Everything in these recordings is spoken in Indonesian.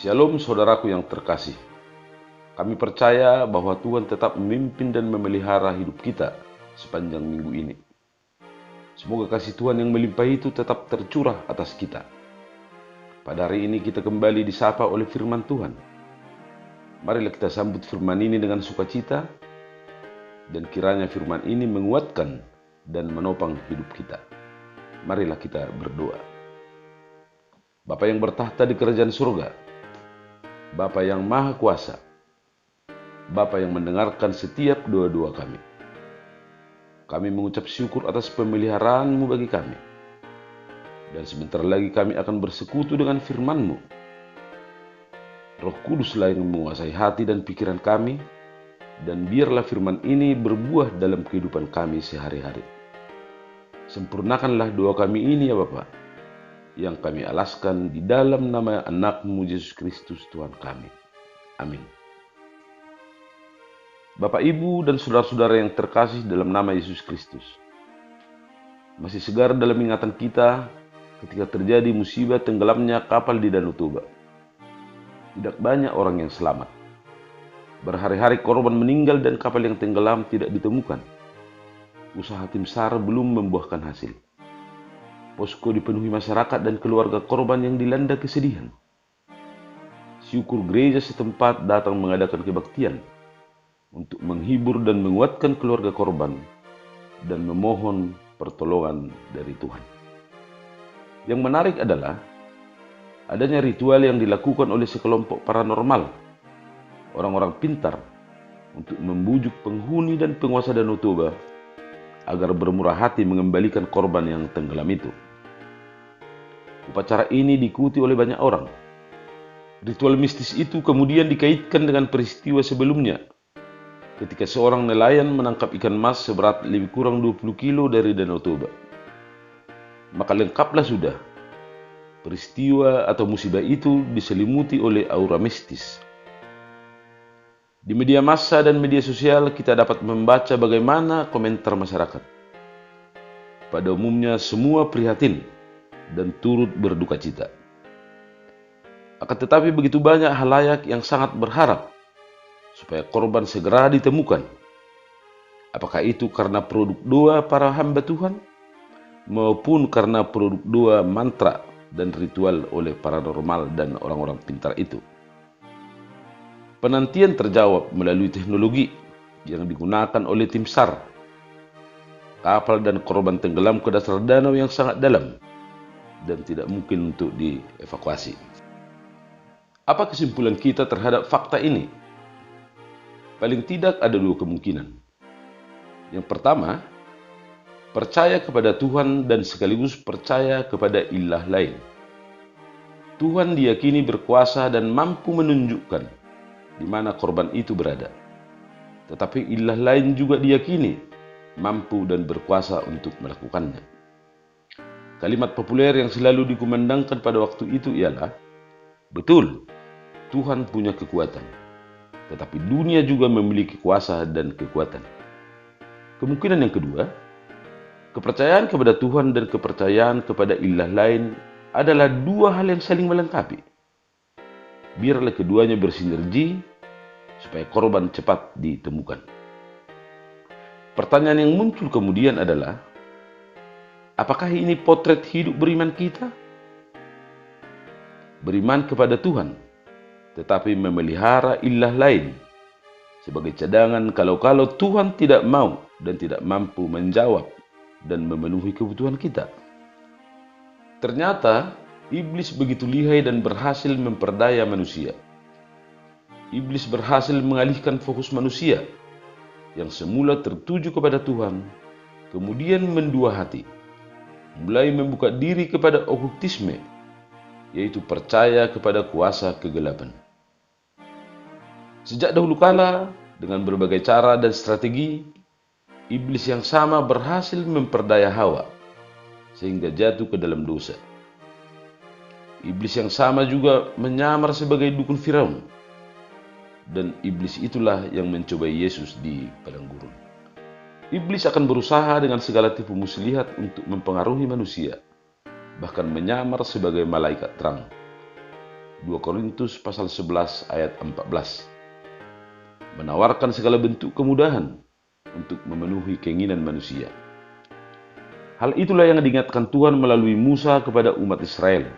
Shalom saudaraku yang terkasih. Kami percaya bahwa Tuhan tetap memimpin dan memelihara hidup kita sepanjang minggu ini. Semoga kasih Tuhan yang melimpah itu tetap tercurah atas kita. Pada hari ini kita kembali disapa oleh firman Tuhan. Marilah kita sambut firman ini dengan sukacita, dan kiranya firman ini menguatkan dan menopang hidup kita. Marilah kita berdoa. Bapa yang bertahta di kerajaan surga, Bapa yang maha kuasa, Bapa yang mendengarkan setiap doa-doa kami. Kami mengucap syukur atas pemeliharaan-Mu bagi kami. Dan sebentar lagi kami akan bersekutu dengan firman-Mu. Roh Kuduslah yang menguasai hati dan pikiran kami, dan biarlah firman ini berbuah dalam kehidupan kami sehari-hari. Sempurnakanlah doa kami ini ya Bapa, yang kami alaskan di dalam nama Anak-Mu Yesus Kristus Tuhan kami. Amin. Bapak, Ibu, dan saudara-saudara yang terkasih dalam nama Yesus Kristus. Masih segar dalam ingatan kita ketika terjadi musibah tenggelamnya kapal di Danau Toba. Tidak banyak orang yang selamat. Berhari-hari korban meninggal dan kapal yang tenggelam tidak ditemukan. Usaha tim SAR belum membuahkan hasil. Posko dipenuhi masyarakat dan keluarga korban yang dilanda kesedihan. Syukur gereja setempat datang mengadakan kebaktian untuk menghibur dan menguatkan keluarga korban dan memohon pertolongan dari Tuhan. Yang menarik adalah adanya ritual yang dilakukan oleh sekelompok paranormal, orang-orang pintar, untuk membujuk penghuni dan penguasa Danau Toba agar bermurah hati mengembalikan korban yang tenggelam itu. Upacara ini diikuti oleh banyak orang. Ritual mistis itu kemudian dikaitkan dengan peristiwa sebelumnya, ketika seorang nelayan menangkap ikan mas seberat lebih kurang 20 kilo dari Danau Toba. Maka lengkaplah sudah, peristiwa atau musibah itu diselimuti oleh aura mistis. Di media massa dan media sosial kita dapat membaca bagaimana komentar masyarakat. Pada umumnya semua prihatin dan turut berduka cita. Akan tetapi begitu banyak halayak yang sangat berharap supaya korban segera ditemukan. Apakah itu karena produk doa para hamba Tuhan, maupun karena produk doa mantra dan ritual oleh paranormal dan orang-orang pintar itu. Penantian terjawab melalui teknologi yang digunakan oleh tim SAR. Kapal dan korban tenggelam ke dasar danau yang sangat dalam dan tidak mungkin untuk dievakuasi. Apa kesimpulan kita terhadap fakta ini? Paling tidak ada dua kemungkinan. Yang pertama, percaya kepada Tuhan dan sekaligus percaya kepada ilah lain. Tuhan diyakini berkuasa dan mampu menunjukkan di mana korban itu berada. Tetapi ilah lain juga diyakini mampu dan berkuasa untuk melakukannya. Kalimat populer yang selalu dikumandangkan pada waktu itu ialah, betul, Tuhan punya kekuatan, tetapi dunia juga memiliki kuasa dan kekuatan. Kemungkinan yang kedua, kepercayaan kepada Tuhan dan kepercayaan kepada ilah lain adalah dua hal yang saling melengkapi. Biarlah keduanya bersinergi supaya korban cepat ditemukan. Pertanyaan yang muncul kemudian adalah, apakah ini potret hidup beriman kita? Beriman kepada Tuhan, tetapi memelihara ilah lain sebagai cadangan kalau-kalau Tuhan tidak mau dan tidak mampu menjawab dan memenuhi kebutuhan kita. Ternyata iblis begitu lihai dan berhasil memperdaya manusia. Iblis berhasil mengalihkan fokus manusia yang semula tertuju kepada Tuhan, kemudian mendua hati, mulai membuka diri kepada okultisme, yaitu percaya kepada kuasa kegelapan. Sejak dahulu kala, dengan berbagai cara dan strategi, iblis yang sama berhasil memperdaya Hawa, sehingga jatuh ke dalam dosa. Iblis yang sama juga menyamar sebagai dukun Firaun, dan iblis itulah yang mencobai Yesus di padang gurun. Iblis akan berusaha dengan segala tipu muslihat untuk mempengaruhi manusia, bahkan menyamar sebagai malaikat terang. 2 Korintus pasal 11 ayat 14. Menawarkan segala bentuk kemudahan untuk memenuhi keinginan manusia. Hal itulah yang diingatkan Tuhan melalui Musa kepada umat Israel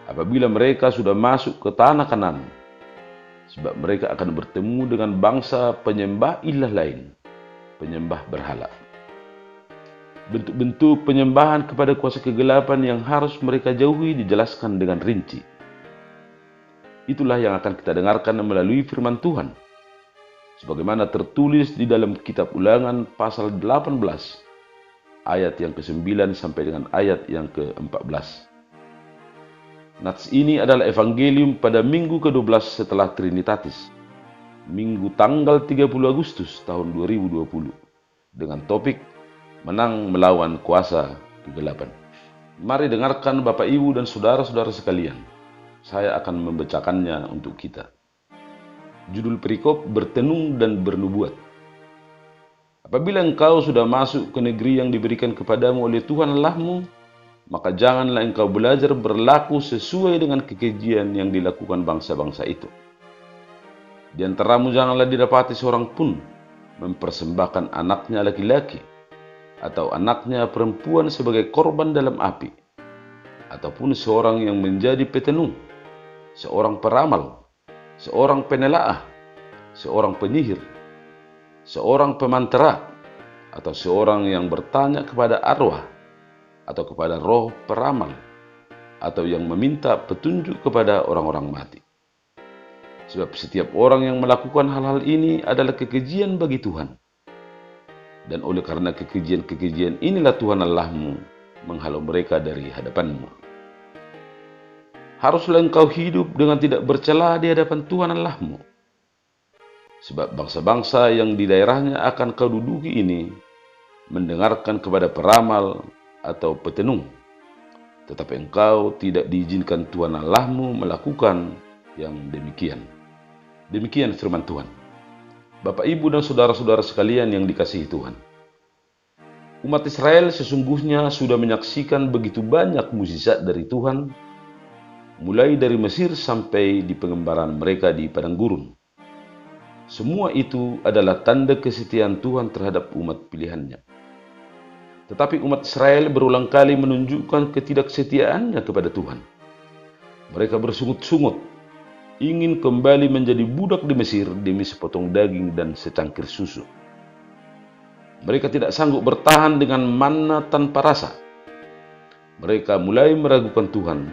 apabila mereka sudah masuk ke tanah Kanaan, sebab mereka akan bertemu dengan bangsa penyembah ilah lain, penyembah berhala. Bentuk-bentuk penyembahan kepada kuasa kegelapan yang harus mereka jauhi dijelaskan dengan rinci. Itulah yang akan kita dengarkan melalui firman Tuhan, sebagaimana tertulis di dalam kitab Ulangan pasal 18 ayat yang ke-9 sampai dengan ayat yang ke-14. Nats ini adalah evangelium pada minggu ke-12 setelah Trinitatis, minggu tanggal 30 Agustus tahun 2020, dengan topik menang melawan kuasa kegelapan. Mari dengarkan Bapak Ibu dan saudara-saudara sekalian. Saya akan membacakannya untuk kita. Judul perikop bertenung dan bernubuat. Apabila engkau sudah masuk ke negeri yang diberikan kepadamu oleh Tuhan Allahmu, maka janganlah engkau belajar berlaku sesuai dengan kekejian yang dilakukan bangsa-bangsa itu. Di antaramu janganlah didapati seorang pun mempersembahkan anaknya laki-laki atau anaknya perempuan sebagai korban dalam api, ataupun seorang yang menjadi petenung, seorang peramal, seorang penelaah, seorang penyihir, seorang pemantera, atau seorang yang bertanya kepada arwah atau kepada roh peramal, atau yang meminta petunjuk kepada orang-orang mati. Sebab setiap orang yang melakukan hal-hal ini adalah kekejian bagi Tuhan. Dan oleh karena kekejian-kekejian inilah Tuhan Allahmu menghalau mereka dari hadapanmu. Haruslah engkau hidup dengan tidak bercela di hadapan Tuhan Allahmu. Sebab bangsa-bangsa yang di daerahnya akan kau duduki ini mendengarkan kepada peramal atau petenung, tetapi engkau tidak diizinkan Tuhan Allahmu melakukan yang demikian. Demikian firman Tuhan. Bapak, Ibu, dan saudara-saudara sekalian yang dikasihi Tuhan. Umat Israel sesungguhnya sudah menyaksikan begitu banyak mukjizat dari Tuhan, mulai dari Mesir sampai di pengembaraan mereka di padang gurun. Semua itu adalah tanda kesetiaan Tuhan terhadap umat pilihannya. Tetapi umat Israel berulang kali menunjukkan ketidaksetiaannya kepada Tuhan. Mereka bersungut-sungut, ingin kembali menjadi budak di Mesir demi sepotong daging dan secangkir susu. Mereka tidak sanggup bertahan dengan manna tanpa rasa. Mereka mulai meragukan Tuhan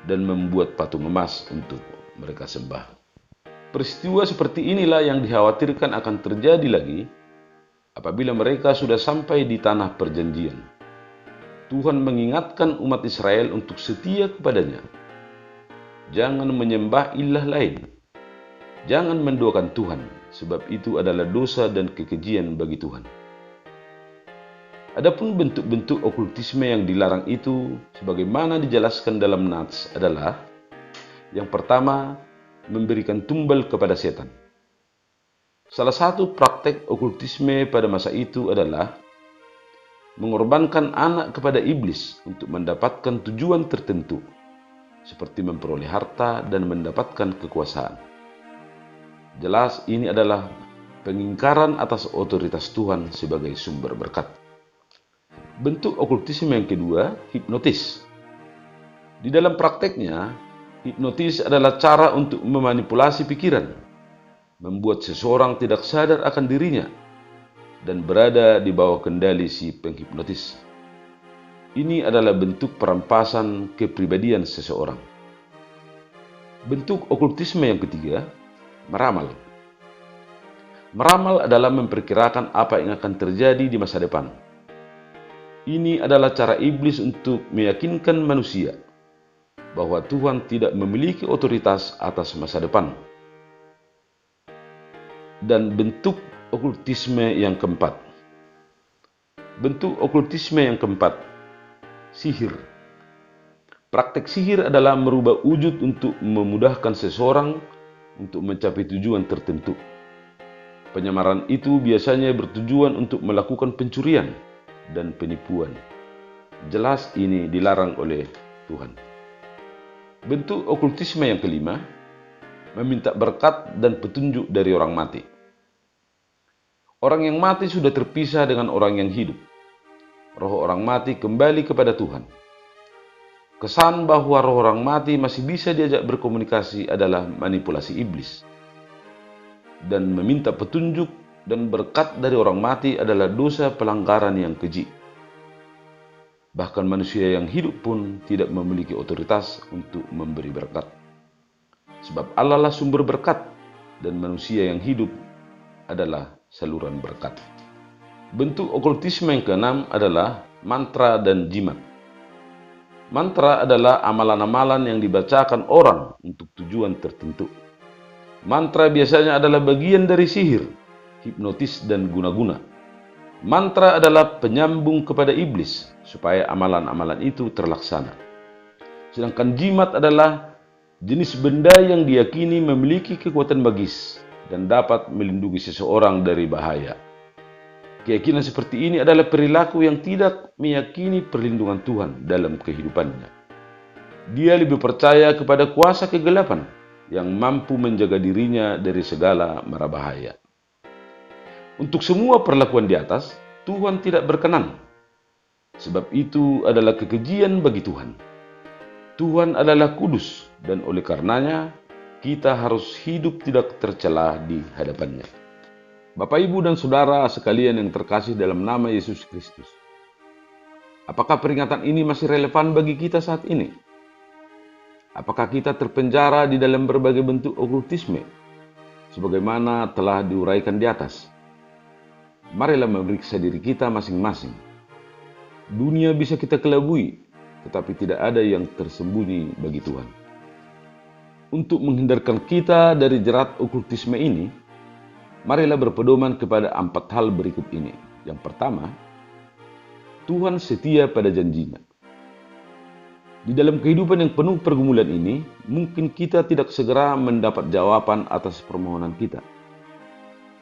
dan membuat patung emas untuk mereka sembah. Peristiwa seperti inilah yang dikhawatirkan akan terjadi lagi apabila mereka sudah sampai di tanah perjanjian. Tuhan mengingatkan umat Israel untuk setia kepadanya. Jangan menyembah ilah lain. Jangan menduakan Tuhan, sebab itu adalah dosa dan kekejian bagi Tuhan. Adapun bentuk-bentuk okultisme yang dilarang itu, sebagaimana dijelaskan dalam Nats, adalah yang pertama, memberikan tumbal kepada setan. Salah satu praktek okultisme pada masa itu adalah mengorbankan anak kepada iblis untuk mendapatkan tujuan tertentu, seperti memperoleh harta dan mendapatkan kekuasaan. Jelas ini adalah pengingkaran atas otoritas Tuhan sebagai sumber berkat. Bentuk okultisme yang kedua, hipnotis. Di dalam prakteknya, hipnotis adalah cara untuk memanipulasi pikiran, membuat seseorang tidak sadar akan dirinya, dan berada di bawah kendali si penghipnotis. Ini adalah bentuk perampasan kepribadian seseorang. Bentuk okultisme yang ketiga, meramal. Meramal adalah memperkirakan apa yang akan terjadi di masa depan. Ini adalah cara iblis untuk meyakinkan manusia bahwa Tuhan tidak memiliki otoritas atas masa depan. Dan bentuk okultisme yang keempat. Bentuk okultisme yang keempat, sihir. Praktek sihir adalah merubah wujud untuk memudahkan seseorang untuk mencapai tujuan tertentu. Penyamaran itu biasanya bertujuan untuk melakukan pencurian dan penipuan. Jelas ini dilarang oleh Tuhan. Bentuk okultisme yang kelima, meminta berkat dan petunjuk dari orang mati. Orang yang mati sudah terpisah dengan orang yang hidup. Roh orang mati kembali kepada Tuhan. Kesan bahwa roh orang mati masih bisa diajak berkomunikasi adalah manipulasi iblis. Dan meminta petunjuk dan berkat dari orang mati adalah dosa pelanggaran yang keji. Bahkan manusia yang hidup pun tidak memiliki otoritas untuk memberi berkat. Sebab Allah lah sumber berkat dan manusia yang hidup adalah saluran berkat. Bentuk okultisme yang keenam adalah mantra dan jimat. Mantra adalah amalan-amalan yang dibacakan orang untuk tujuan tertentu. Mantra biasanya adalah bagian dari sihir, hipnotis, dan guna-guna. Mantra adalah penyambung kepada iblis supaya amalan-amalan itu terlaksana. Sedangkan jimat adalah jenis benda yang diyakini memiliki kekuatan magis dan dapat melindungi seseorang dari bahaya. Keyakinan seperti ini adalah perilaku yang tidak meyakini perlindungan Tuhan dalam kehidupannya. Dia lebih percaya kepada kuasa kegelapan yang mampu menjaga dirinya dari segala mara bahaya. Untuk semua perlakuan di atas, Tuhan tidak berkenan. Sebab itu adalah kekejian bagi Tuhan. Tuhan adalah kudus dan oleh karenanya kita harus hidup tidak tercela di hadapannya. Bapak, Ibu, dan Saudara sekalian yang terkasih dalam nama Yesus Kristus. Apakah peringatan ini masih relevan bagi kita saat ini? Apakah kita terpenjara di dalam berbagai bentuk okultisme sebagaimana telah diuraikan di atas? Marilah memeriksa diri kita masing-masing. Dunia bisa kita kelabui, tetapi tidak ada yang tersembunyi bagi Tuhan. Untuk menghindarkan kita dari jerat okultisme ini, marilah berpedoman kepada 4 hal berikut ini. Yang pertama, Tuhan setia pada janjinya. Di dalam kehidupan yang penuh pergumulan ini, mungkin kita tidak segera mendapat jawaban atas permohonan kita.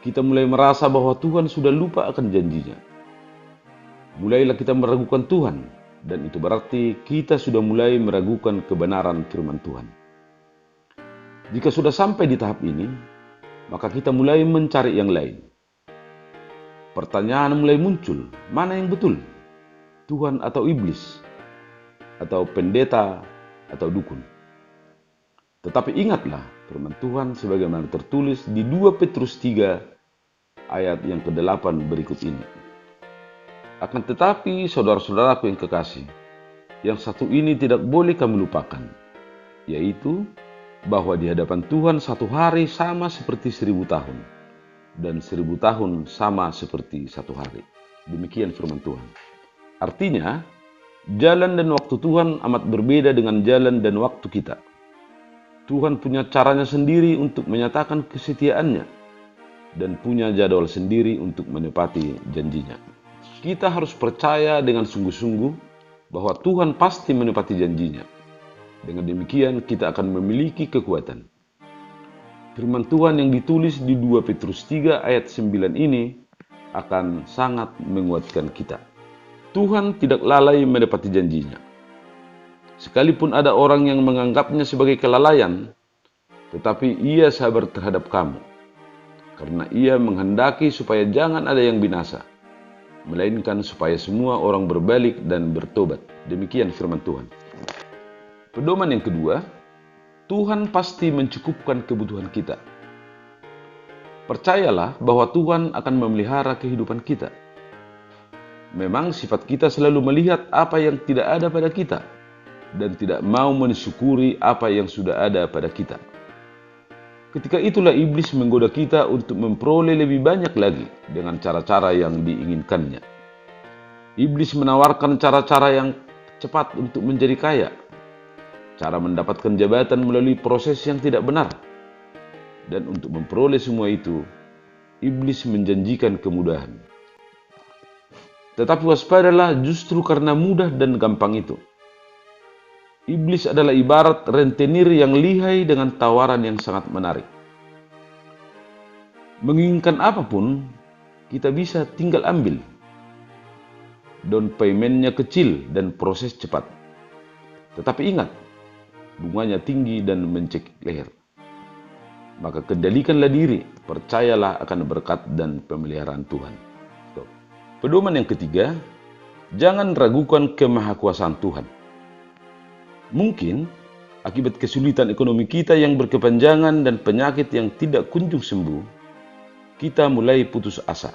Kita mulai merasa bahwa Tuhan sudah lupa akan janjinya. Mulailah kita meragukan Tuhan, dan itu berarti kita sudah mulai meragukan kebenaran firman Tuhan. Jika sudah sampai di tahap ini, maka kita mulai mencari yang lain. Pertanyaan mulai muncul, mana yang betul? Tuhan atau iblis? Atau pendeta atau dukun? Tetapi ingatlah firman Tuhan sebagaimana tertulis di 2 Petrus 3 ayat yang ke-8 berikut ini. Akan tetapi saudara-saudaraku yang kekasih, yang satu ini tidak boleh kami lupakan, yaitu bahwa di hadapan Tuhan satu hari sama seperti 1000 tahun, dan 1000 tahun sama seperti satu hari. Demikian firman Tuhan. Artinya, jalan dan waktu Tuhan amat berbeda dengan jalan dan waktu kita. Tuhan punya caranya sendiri untuk menyatakan kesetiaannya, dan punya jadwal sendiri untuk menepati janjinya. Kita harus percaya dengan sungguh-sungguh bahwa Tuhan pasti menepati janjinya. Dengan demikian kita akan memiliki kekuatan. Firman Tuhan yang ditulis di 2 Petrus 3 ayat 9 ini akan sangat menguatkan kita. Tuhan tidak lalai menepati janjinya. Sekalipun ada orang yang menganggapnya sebagai kelalaian, tetapi ia sabar terhadap kamu. Karena ia menghendaki supaya jangan ada yang binasa, melainkan supaya semua orang berbalik dan bertobat. Demikian firman Tuhan. Pedoman yang kedua, Tuhan pasti mencukupkan kebutuhan kita. Percayalah bahwa Tuhan akan memelihara kehidupan kita. Memang sifat kita selalu melihat apa yang tidak ada pada kita dan tidak mau mensyukuri apa yang sudah ada pada kita. Ketika itulah iblis menggoda kita untuk memperoleh lebih banyak lagi dengan cara-cara yang diinginkannya. Iblis menawarkan cara-cara yang cepat untuk menjadi kaya, cara mendapatkan jabatan melalui proses yang tidak benar. Dan untuk memperoleh semua itu, iblis menjanjikan kemudahan. Tetapi waspadalah justru karena mudah dan gampang itu. Iblis adalah ibarat rentenir yang lihai dengan tawaran yang sangat menarik. Menginginkan apapun, kita bisa tinggal ambil. Down payment-nya kecil dan proses cepat. Tetapi ingat, bunganya tinggi dan mencekik leher. Maka kendalikanlah diri, percayalah akan berkat dan pemeliharaan Tuhan. Pedoman yang ketiga, jangan ragukan kemahakuasaan Tuhan. Mungkin akibat kesulitan ekonomi kita yang berkepanjangan dan penyakit yang tidak kunjung sembuh, kita mulai putus asa.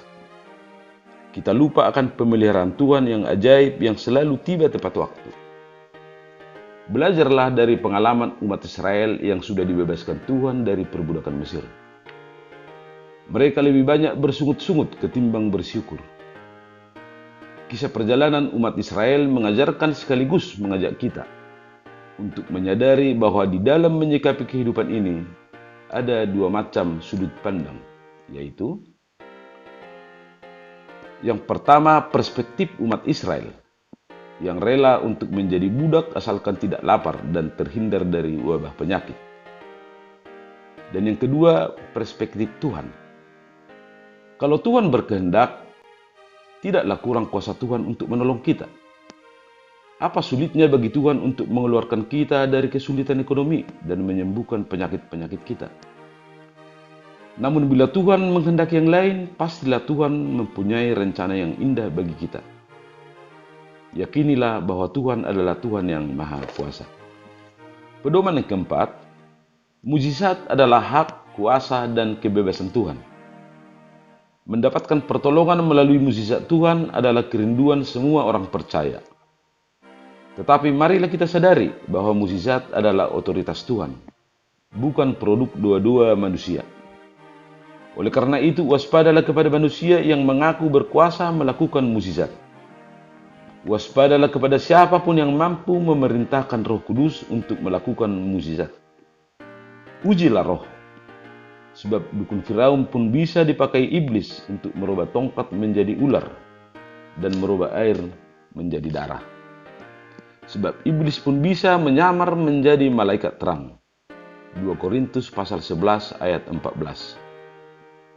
Kita lupa akan pemeliharaan Tuhan yang ajaib yang selalu tiba tepat waktu. Belajarlah dari pengalaman umat Israel yang sudah dibebaskan Tuhan dari perbudakan Mesir. Mereka lebih banyak bersungut-sungut ketimbang bersyukur. Kisah perjalanan umat Israel mengajarkan sekaligus mengajak kita untuk menyadari bahwa di dalam menyikapi kehidupan ini ada dua macam sudut pandang, yaitu yang pertama, perspektif umat Israel yang rela untuk menjadi budak asalkan tidak lapar dan terhindar dari wabah penyakit. Dan yang kedua, perspektif Tuhan. Kalau Tuhan berkehendak, tidaklah kurang kuasa Tuhan untuk menolong kita. Apa sulitnya bagi Tuhan untuk mengeluarkan kita dari kesulitan ekonomi dan menyembuhkan penyakit-penyakit kita? Namun bila Tuhan menghendaki yang lain, pastilah Tuhan mempunyai rencana yang indah bagi kita. Yakinilah bahwa Tuhan adalah Tuhan yang Maha Kuasa. Pedoman yang keempat, mukjizat adalah hak, kuasa, dan kebebasan Tuhan. Mendapatkan pertolongan melalui mukjizat Tuhan adalah kerinduan semua orang percaya. Tetapi marilah kita sadari bahwa mukjizat adalah otoritas Tuhan, bukan produk dua-dua manusia. Oleh karena itu, waspadalah kepada manusia yang mengaku berkuasa melakukan mukjizat. Waspadalah kepada siapapun yang mampu memerintahkan Roh Kudus untuk melakukan mukjizat. Ujilah roh, sebab dukun Firaun pun bisa dipakai iblis untuk merubah tongkat menjadi ular dan merubah air menjadi darah. Sebab iblis pun bisa menyamar menjadi malaikat terang. 2 Korintus pasal 11 ayat 14.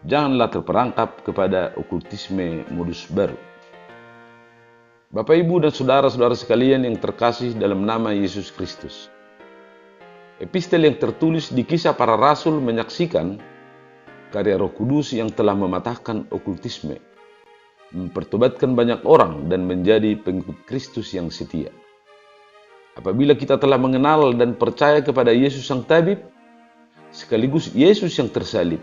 Janganlah terperangkap kepada okultisme modus baru. Bapak, Ibu, dan saudara-saudara sekalian yang terkasih dalam nama Yesus Kristus. Epistel yang tertulis di Kisah Para Rasul menyaksikan karya Roh Kudus yang telah mematahkan okultisme, mempertobatkan banyak orang dan menjadi pengikut Kristus yang setia. Apabila kita telah mengenal dan percaya kepada Yesus Sang Tabib, sekaligus Yesus yang tersalib,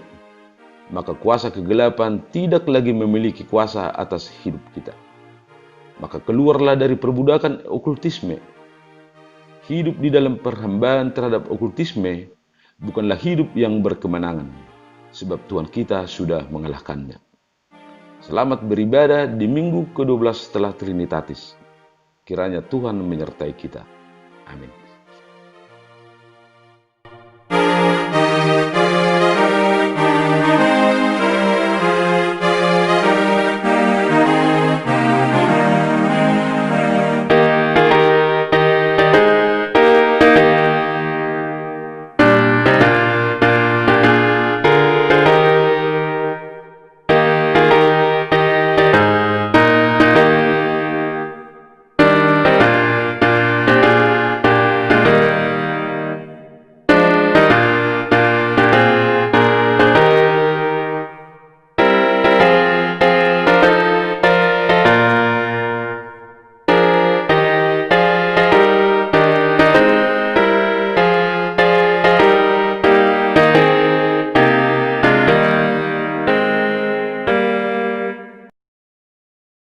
maka kuasa kegelapan tidak lagi memiliki kuasa atas hidup kita. Maka keluarlah dari perbudakan okultisme. Hidup di dalam perhambaan terhadap okultisme bukanlah hidup yang berkemenangan, sebab Tuhan kita sudah mengalahkannya. Selamat beribadah di minggu ke-12 setelah Trinitatis. Kiranya Tuhan menyertai kita. Amin.